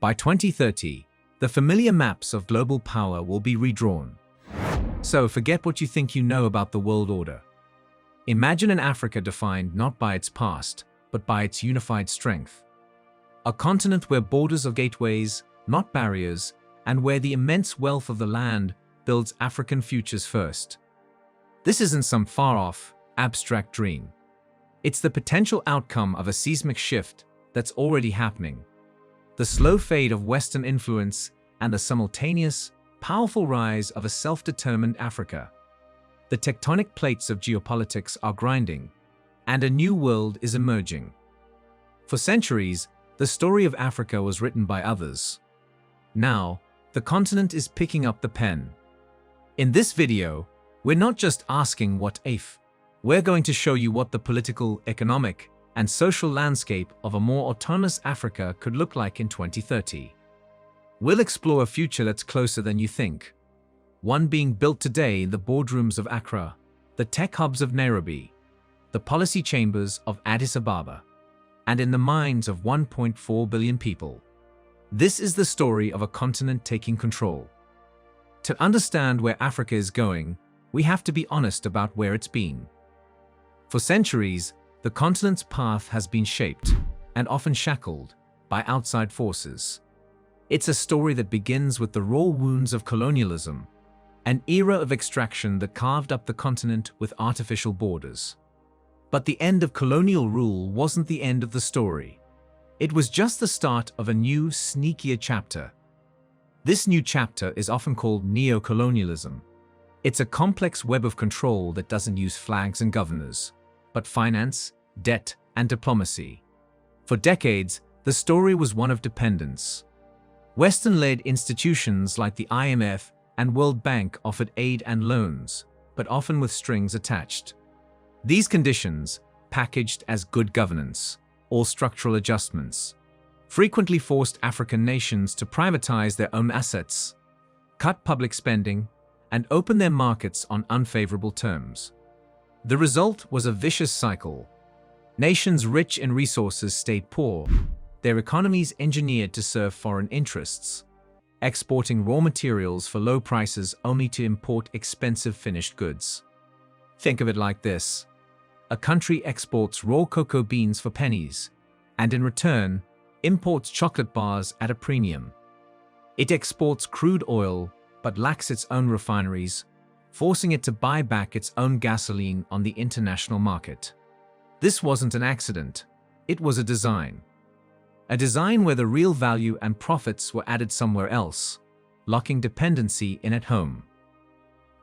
By 2030, the familiar maps of global power will be redrawn. So forget what you think you know about the world order. Imagine an Africa defined not by its past, but by its unified strength. A continent where borders are gateways, not barriers, and where the immense wealth of the land builds African futures first. This isn't some far-off, abstract dream. It's the potential outcome of a seismic shift that's already happening. The slow fade of Western influence and the simultaneous, powerful rise of a self-determined Africa. The tectonic plates of geopolitics are grinding, and a new world is emerging. For centuries, the story of Africa was written by others. Now, the continent is picking up the pen. In this video, we're not just asking what if, we're going to show you what the political, economic, and social landscape of a more autonomous Africa could look like in 2030. We'll explore a future that's closer than you think. One being built today in the boardrooms of Accra, the tech hubs of Nairobi, the policy chambers of Addis Ababa, and in the minds of 1.4 billion people. This is the story of a continent taking control. To understand where Africa is going, we have to be honest about where it's been. For centuries, the continent's path has been shaped, and often shackled, by outside forces. It's a story that begins with the raw wounds of colonialism, an era of extraction that carved up the continent with artificial borders. But the end of colonial rule wasn't the end of the story. It was just the start of a new, sneakier chapter. This new chapter is often called neo-colonialism. It's a complex web of control that doesn't use flags and governors, but finance, debt, and diplomacy. For decades, the story was one of dependence. Western-led institutions like the IMF and World Bank offered aid and loans, but often with strings attached. These conditions, packaged as good governance or structural adjustments, frequently forced African nations to privatize their own assets, cut public spending, and open their markets on unfavorable terms. The result was a vicious cycle. Nations rich in resources stayed poor, their economies engineered to serve foreign interests, exporting raw materials for low prices only to import expensive finished goods. Think of it like this. A country exports raw cocoa beans for pennies, and in return, imports chocolate bars at a premium. It exports crude oil, but lacks its own refineries, forcing it to buy back its own gasoline on the international market. This wasn't an accident. It was a design. A design where the real value and profits were added somewhere else, locking dependency in at home.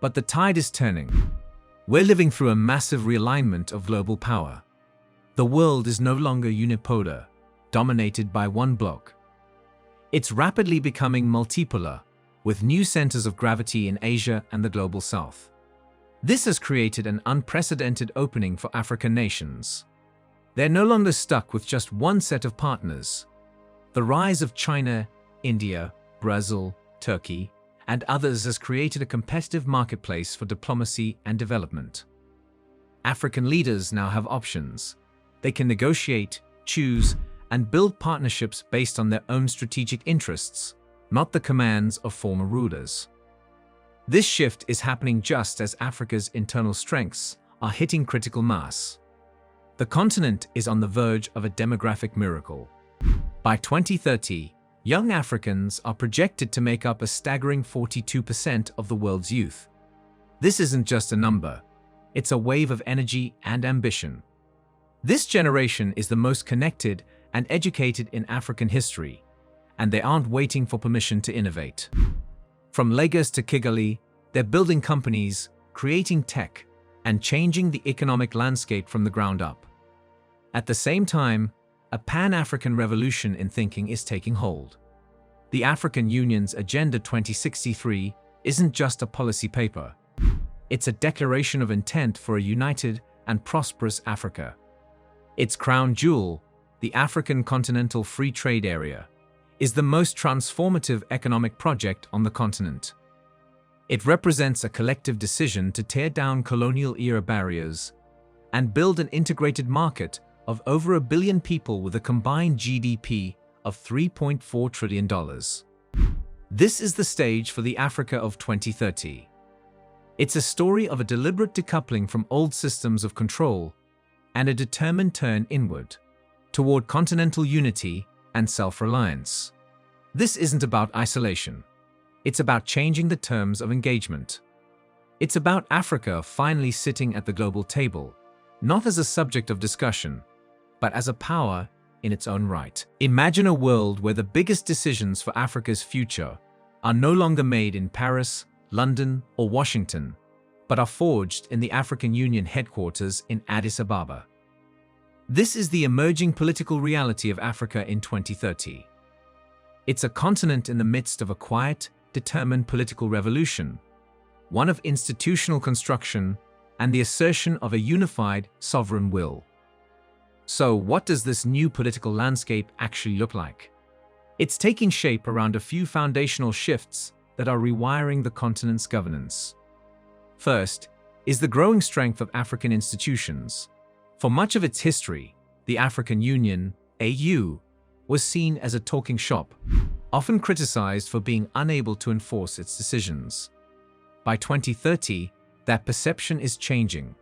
But the tide is turning. We're living through a massive realignment of global power. The world is no longer unipolar, dominated by one bloc. It's rapidly becoming multipolar, with new centers of gravity in Asia and the global south. This has created an unprecedented opening for African nations. They're no longer stuck with just one set of partners. The rise of China, India, Brazil, Turkey, and others has created a competitive marketplace for diplomacy and development. African leaders now have options. They can negotiate, choose, and build partnerships based on their own strategic interests, not the commands of former rulers. This shift is happening just as Africa's internal strengths are hitting critical mass. The continent is on the verge of a demographic miracle. By 2030, young Africans are projected to make up a staggering 42% of the world's youth. This isn't just a number, it's a wave of energy and ambition. This generation is the most connected and educated in African history, and they aren't waiting for permission to innovate. From Lagos to Kigali, they're building companies, creating tech, and changing the economic landscape from the ground up. At the same time, a Pan-African revolution in thinking is taking hold. The African Union's Agenda 2063 isn't just a policy paper. It's a declaration of intent for a united and prosperous Africa. Its crown jewel, the African Continental Free Trade Area, is the most transformative economic project on the continent. It represents a collective decision to tear down colonial-era barriers and build an integrated market of over 1 billion people with a combined GDP of $3.4 trillion. This is the stage for the Africa of 2030. It's a story of a deliberate decoupling from old systems of control and a determined turn inward, toward continental unity and self-reliance. This isn't about isolation. It's about changing the terms of engagement. It's about Africa finally sitting at the global table, not as a subject of discussion, but as a power in its own right. Imagine a world where the biggest decisions for Africa's future are no longer made in Paris, London, or Washington, but are forged in the African Union headquarters in Addis Ababa. This is the emerging political reality of Africa in 2030. It's a continent in the midst of a quiet, determined political revolution, one of institutional construction and the assertion of a unified, sovereign will. So, what does this new political landscape actually look like? It's taking shape around a few foundational shifts that are rewiring the continent's governance. First is the growing strength of African institutions. For much of its history, the African Union, AU, was seen as a talking shop, often criticized for being unable to enforce its decisions. By 2030, that perception is changing.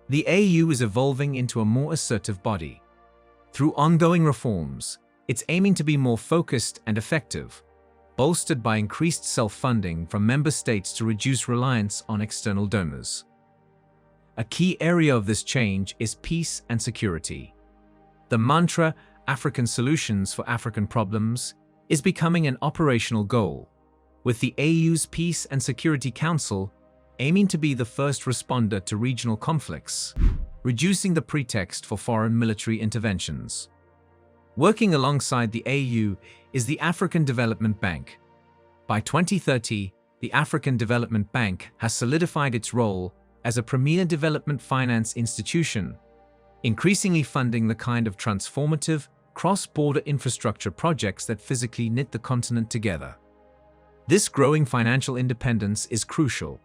The AU is evolving into a more assertive body. Through ongoing reforms, it's aiming to be more focused and effective, bolstered by increased self-funding from member states to reduce reliance on external donors. A key area of this change is peace and security. The mantra, African solutions for African problems, is becoming an operational goal, with the AU's Peace and Security Council aiming to be the first responder to regional conflicts, reducing the pretext for foreign military interventions. Working alongside the AU is the African Development Bank. By 2030, the African Development Bank has solidified its role as a premier development finance institution, increasingly funding the kind of transformative, cross-border infrastructure projects that physically knit the continent together. This growing financial independence is crucial.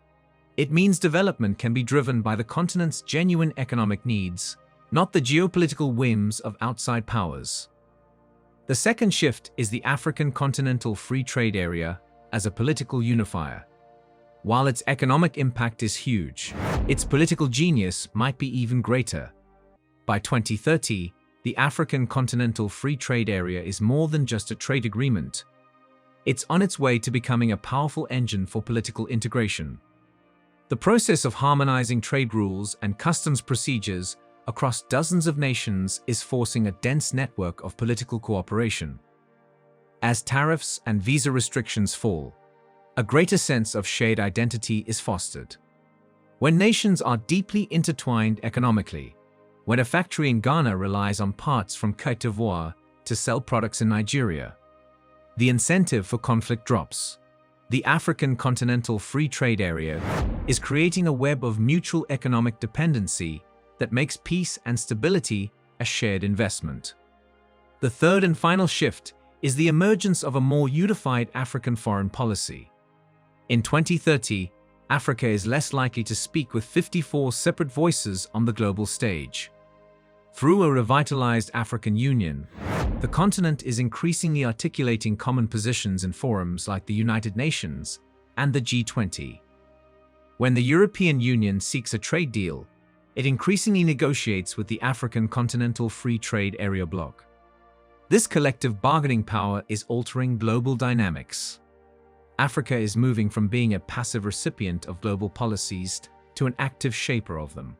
It means development can be driven by the continent's genuine economic needs, not the geopolitical whims of outside powers. The second shift is the African Continental Free Trade Area as a political unifier. While its economic impact is huge, its political genius might be even greater. By 2030, the African Continental Free Trade Area is more than just a trade agreement. It's on its way to becoming a powerful engine for political integration. The process of harmonizing trade rules and customs procedures across dozens of nations is forcing a dense network of political cooperation. As tariffs and visa restrictions fall, a greater sense of shared identity is fostered. When nations are deeply intertwined economically, when a factory in Ghana relies on parts from Côte d'Ivoire to sell products in Nigeria, the incentive for conflict drops. The African Continental Free Trade Area is creating a web of mutual economic dependency that makes peace and stability a shared investment. The third and final shift is the emergence of a more unified African foreign policy. In 2030, Africa is less likely to speak with 54 separate voices on the global stage. Through a revitalized African Union, the continent is increasingly articulating common positions in forums like the United Nations and the G20. When the European Union seeks a trade deal, it increasingly negotiates with the African Continental Free Trade Area bloc. This collective bargaining power is altering global dynamics. Africa is moving from being a passive recipient of global policies to an active shaper of them.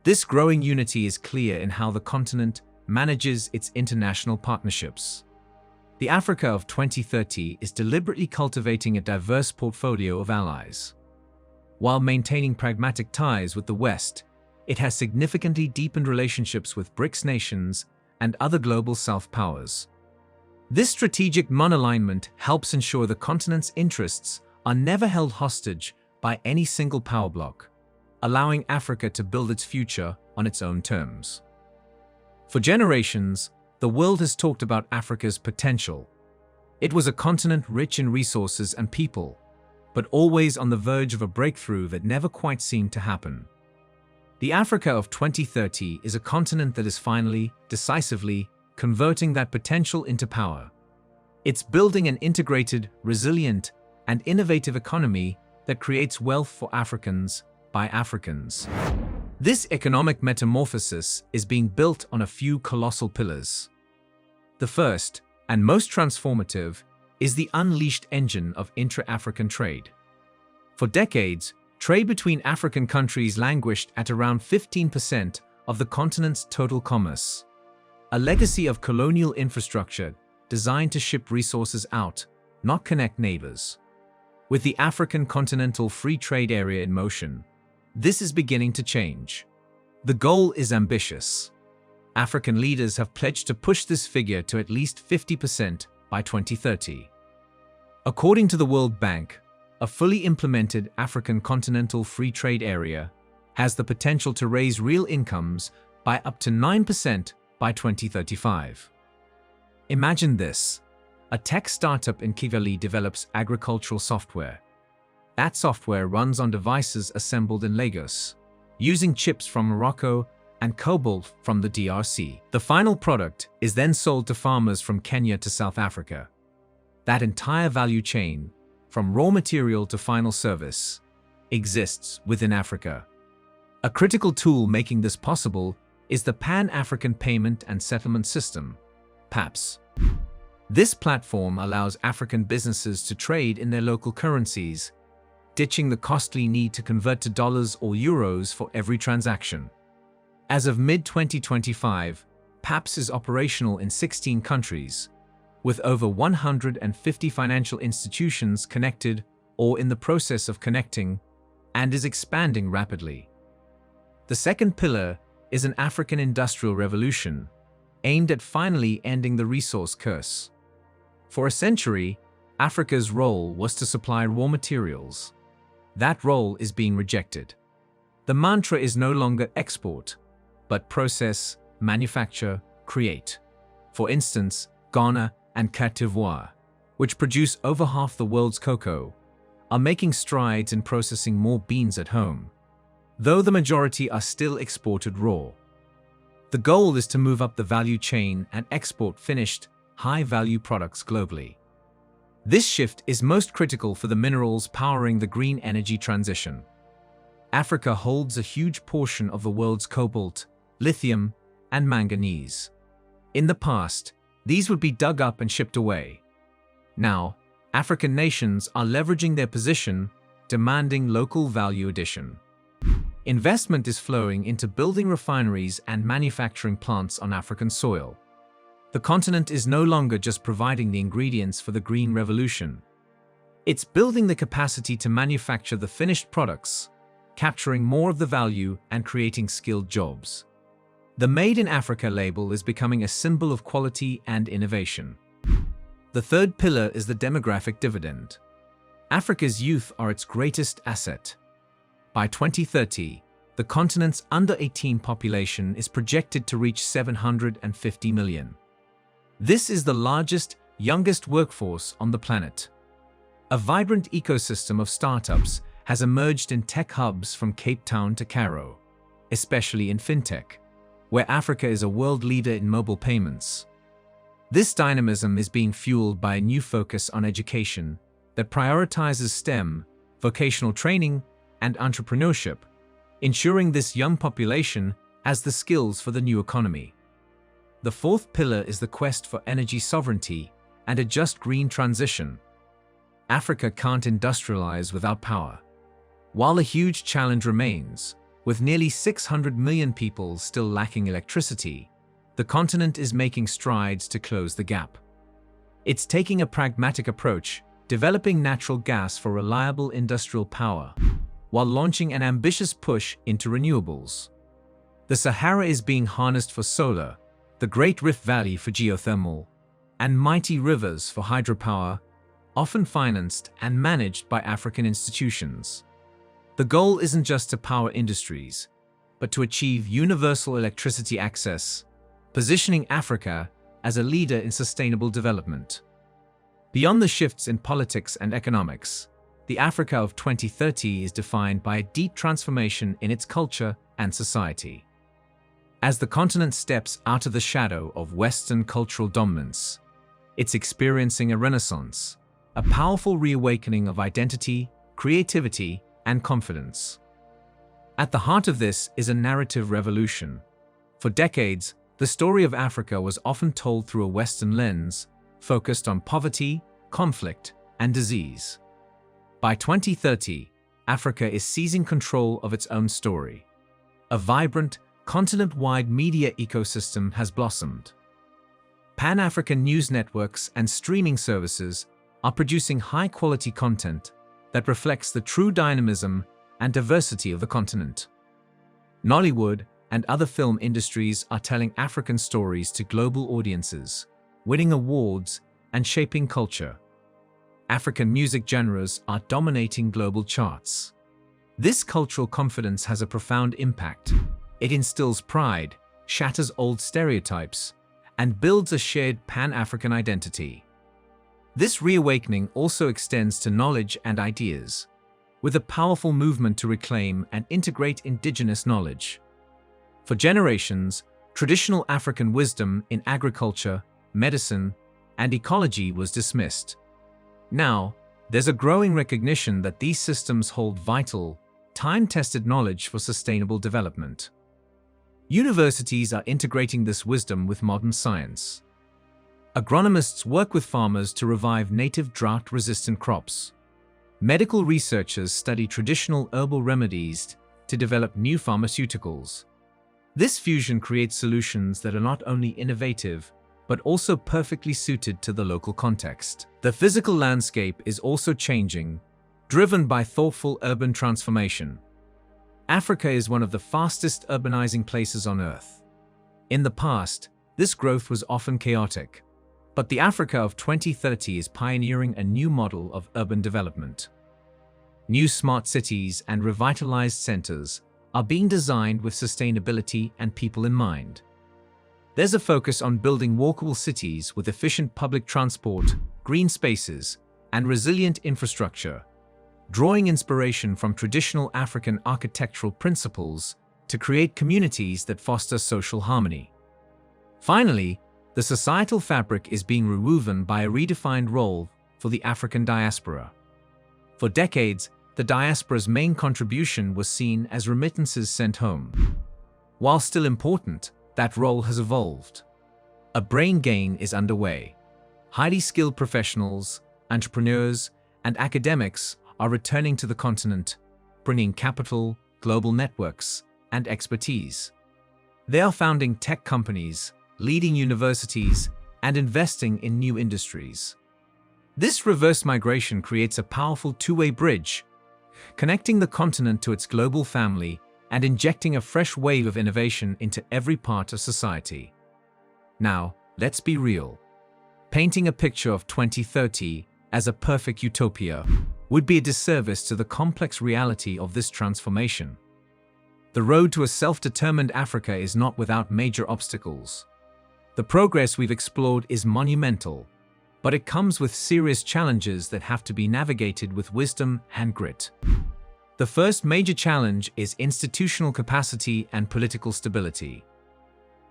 This growing unity is clear in how the continent manages its international partnerships. The Africa of 2030 is deliberately cultivating a diverse portfolio of allies. While maintaining pragmatic ties with the West, it has significantly deepened relationships with BRICS nations and other global South powers. This strategic non-alignment helps ensure the continent's interests are never held hostage by any single power bloc, allowing Africa to build its future on its own terms. For generations, the world has talked about Africa's potential. It was a continent rich in resources and people, but always on the verge of a breakthrough that never quite seemed to happen. The Africa of 2030 is a continent that is finally, decisively, converting that potential into power. It's building an integrated, resilient, and innovative economy that creates wealth for Africans by Africans. This economic metamorphosis is being built on a few colossal pillars. The first, and most transformative, is the unleashed engine of intra-African trade. For decades, trade between African countries languished at around 15% of the continent's total commerce, a legacy of colonial infrastructure designed to ship resources out, not connect neighbors. With the African Continental Free Trade Area in motion, this is beginning to change. The goal is ambitious. African leaders have pledged to push this figure to at least 50% by 2030. According to the World Bank, a fully implemented African Continental Free Trade Area has the potential to raise real incomes by up to 9% by 2035. Imagine this. A tech startup in Kigali develops agricultural software. That software runs on devices assembled in Lagos, using chips from Morocco and cobalt from the DRC. The final product is then sold to farmers from Kenya to South Africa. That entire value chain, from raw material to final service, exists within Africa. A critical tool making this possible is the Pan-African Payment and Settlement System, PAPS. This platform allows African businesses to trade in their local currencies, ditching the costly need to convert to dollars or euros for every transaction. As of mid-2025, PAPS is operational in 16 countries, with over 150 financial institutions connected or in the process of connecting, and is expanding rapidly. The second pillar is an African industrial revolution, aimed at finally ending the resource curse. For a century, Africa's role was to supply raw materials. That role is being rejected. The mantra is no longer export, but process, manufacture, create. For instance, Ghana and Côte d'Ivoire, which produce over half the world's cocoa, are making strides in processing more beans at home, though the majority are still exported raw. The goal is to move up the value chain and export finished, high-value products globally. This shift is most critical for the minerals powering the green energy transition. Africa holds a huge portion of the world's cobalt, lithium, and manganese. In the past, these would be dug up and shipped away. Now, African nations are leveraging their position, demanding local value addition. Investment is flowing into building refineries and manufacturing plants on African soil. The continent is no longer just providing the ingredients for the green revolution. It's building the capacity to manufacture the finished products, capturing more of the value and creating skilled jobs. The Made in Africa label is becoming a symbol of quality and innovation. The third pillar is the demographic dividend. Africa's youth are its greatest asset. By 2030, the continent's under-18 population is projected to reach 750 million. This is the largest, youngest workforce on the planet. A vibrant ecosystem of startups has emerged in tech hubs from Cape Town to Cairo, especially in fintech, where Africa is a world leader in mobile payments. This dynamism is being fueled by a new focus on education that prioritizes STEM, vocational training, and entrepreneurship, ensuring this young population has the skills for the new economy. The fourth pillar is the quest for energy sovereignty and a just green transition. Africa can't industrialize without power. While a huge challenge remains, with nearly 600 million people still lacking electricity, the continent is making strides to close the gap. It's taking a pragmatic approach, developing natural gas for reliable industrial power, while launching an ambitious push into renewables. The Sahara is being harnessed for solar, the Great Rift Valley for geothermal, and mighty rivers for hydropower, often financed and managed by African institutions. The goal isn't just to power industries, but to achieve universal electricity access, positioning Africa as a leader in sustainable development. Beyond the shifts in politics and economics, the Africa of 2030 is defined by a deep transformation in its culture and society. As the continent steps out of the shadow of Western cultural dominance, it's experiencing a renaissance, a powerful reawakening of identity, creativity, and confidence. At the heart of this is a narrative revolution. For decades, the story of Africa was often told through a Western lens, focused on poverty, conflict, and disease. By 2030, Africa is seizing control of its own story. A vibrant, continent-wide media ecosystem has blossomed. Pan-African news networks and streaming services are producing high-quality content that reflects the true dynamism and diversity of the continent. Nollywood and other film industries are telling African stories to global audiences, winning awards and shaping culture. African music genres are dominating global charts. This cultural confidence has a profound impact. It instills pride, shatters old stereotypes, and builds a shared Pan-African identity. This reawakening also extends to knowledge and ideas, with a powerful movement to reclaim and integrate indigenous knowledge. For generations, traditional African wisdom in agriculture, medicine, and ecology was dismissed. Now, there's a growing recognition that these systems hold vital, time-tested knowledge for sustainable development. Universities are integrating this wisdom with modern science. Agronomists work with farmers to revive native drought-resistant crops. Medical researchers study traditional herbal remedies to develop new pharmaceuticals. This fusion creates solutions that are not only innovative, but also perfectly suited to the local context. The physical landscape is also changing, driven by thoughtful urban transformation. Africa is one of the fastest urbanizing places on Earth. In the past, this growth was often chaotic, but the Africa of 2030 is pioneering a new model of urban development. New smart cities and revitalized centers are being designed with sustainability and people in mind. There's a focus on building walkable cities with efficient public transport, green spaces, and resilient infrastructure, drawing inspiration from traditional African architectural principles to create communities that foster social harmony. Finally, the societal fabric is being rewoven by a redefined role for the African diaspora. For decades, the diaspora's main contribution was seen as remittances sent home. While still important, that role has evolved. A brain gain is underway. Highly skilled professionals, entrepreneurs, and academics are returning to the continent, bringing capital, global networks, and expertise. They are founding tech companies, leading universities, and investing in new industries. This reverse migration creates a powerful two-way bridge, connecting the continent to its global family and injecting a fresh wave of innovation into every part of society. Now, let's be real. Painting a picture of 2030 as a perfect utopia would be a disservice to the complex reality of this transformation. The road to a self-determined Africa is not without major obstacles. The progress we've explored is monumental, but it comes with serious challenges that have to be navigated with wisdom and grit. The first major challenge is institutional capacity and political stability.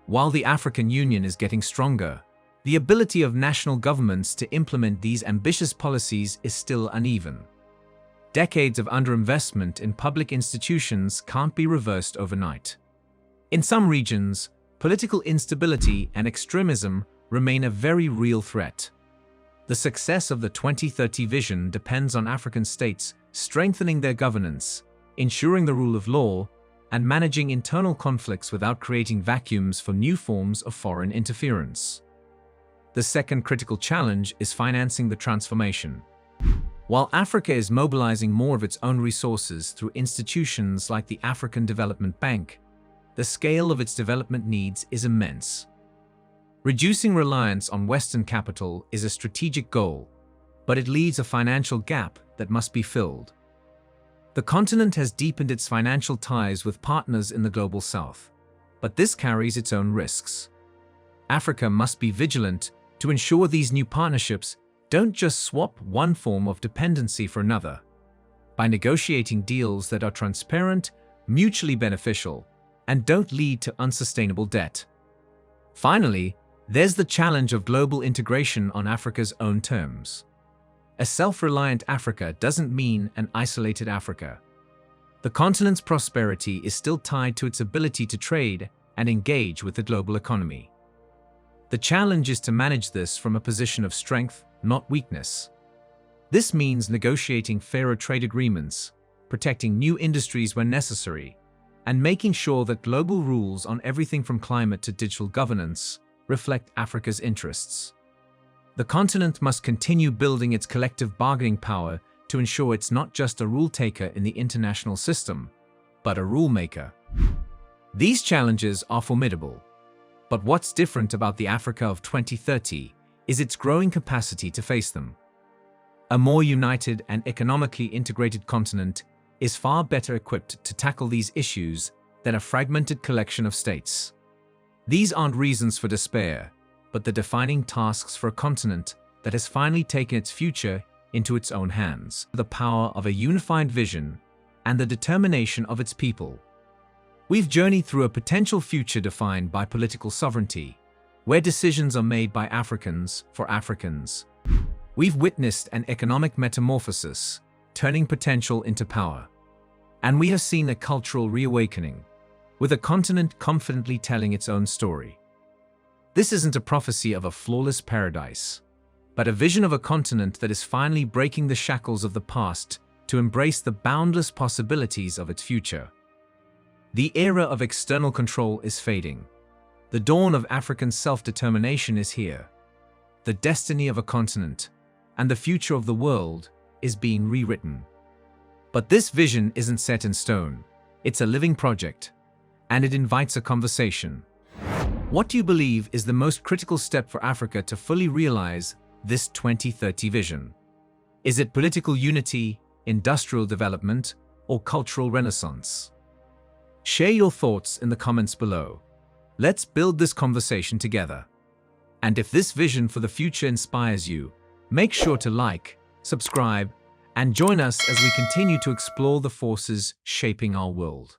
While the African Union is getting stronger, the ability of national governments to implement these ambitious policies is still uneven. Decades of underinvestment in public institutions can't be reversed overnight. In some regions, political instability and extremism remain a very real threat. The success of the 2030 vision depends on African states strengthening their governance, ensuring the rule of law, and managing internal conflicts without creating vacuums for new forms of foreign interference. The second critical challenge is financing the transformation. While Africa is mobilizing more of its own resources through institutions like the African Development Bank, the scale of its development needs is immense. Reducing reliance on Western capital is a strategic goal, but it leaves a financial gap that must be filled. The continent has deepened its financial ties with partners in the Global South, but this carries its own risks. Africa must be vigilant to ensure these new partnerships don't just swap one form of dependency for another. By negotiating deals that are transparent, mutually beneficial, and don't lead to unsustainable debt. Finally, there's the challenge of global integration on Africa's own terms. A self-reliant Africa doesn't mean an isolated Africa. The continent's prosperity is still tied to its ability to trade and engage with the global economy. The challenge is to manage this from a position of strength, not weakness. This means negotiating fairer trade agreements, protecting new industries when necessary, and making sure that global rules on everything from climate to digital governance reflect Africa's interests. The continent must continue building its collective bargaining power to ensure it's not just a rule taker in the international system, but a rule maker. These challenges are formidable, but what's different about the Africa of 2030 is its growing capacity to face them. A more united and economically integrated continent is far better equipped to tackle these issues than a fragmented collection of states. These aren't reasons for despair, but the defining tasks for a continent that has finally taken its future into its own hands. The power of a unified vision and the determination of its people. We've journeyed through a potential future defined by political sovereignty, where decisions are made by Africans for Africans. We've witnessed an economic metamorphosis, turning potential into power. And we have seen a cultural reawakening, with a continent confidently telling its own story. This isn't a prophecy of a flawless paradise, but a vision of a continent that is finally breaking the shackles of the past to embrace the boundless possibilities of its future. The era of external control is fading. The dawn of African self-determination is here. The destiny of a continent and the future of the world is being rewritten. But this vision isn't set in stone. It's a living project, and it invites a conversation. What do you believe is the most critical step for Africa to fully realize this 2030 vision? Is it political unity, industrial development, or cultural renaissance? Share your thoughts in the comments below. Let's build this conversation together. And if this vision for the future inspires you, make sure to like, subscribe, and join us as we continue to explore the forces shaping our world.